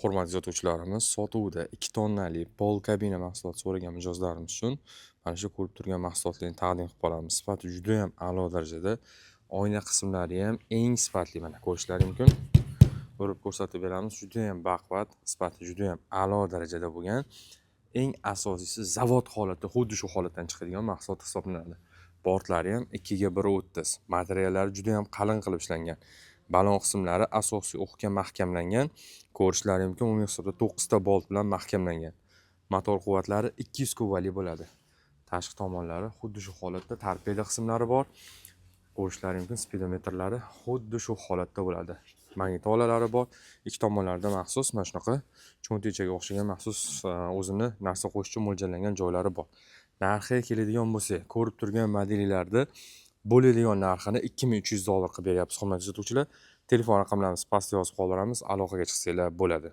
Hurmatli sotuvchilarimiz, sotuvda 2 tonnali pol kabina mahsuloti so'ragan mijozlarimiz uchun mana shu ko'rib turgan mahsulotlarni taqdim qilib qolamiz. Sifati juda ham a'lo darajada. Oyna qismlari ham eng sifatli, mana ko'rishlari mumkin. Ko'rib ko'rsatib beramiz. Juda ham baquvvat, sifati juda ham a'lo darajada bo'lgan. Eng asosiysi zavod holatda, xuddi shu holatdan chiqadigan mahsulot hisoblanadi. Bortlari ham 2 ga 1.30. Materiallari juda ham qalin qilib ishlangan. Balon qismlari asosiy o'qga mahkamlangan. Ko'rishlari mumkin, umumiy hisobda 9 ta bolt bilan mahkamlangan. Motor quvvatlari 200 kubalik bo'ladi. Tashqi tomonlari xuddi shu holatda, torpeda qismlari bor. Ko'rishlari mumkin, speedometrlari xuddi shu holatda bo'ladi. Magnitolalari bor. Ikki tomonlarida maxsus mana shunaqa cho'ntachaga o'xshagan maxsus o'zini narsa qo'yish uchun mo'ljallangan joylari bor. Narxiga keladigan bo'lsak, ko'rib turgan modellarda bo'ladigan narxini $2300 qilib beryapmiz, hurmatli sotuvchilar. Telefon raqamlarimiz pastda yozib qoldiramiz, aloqaga chiqsanglar bo'ladi.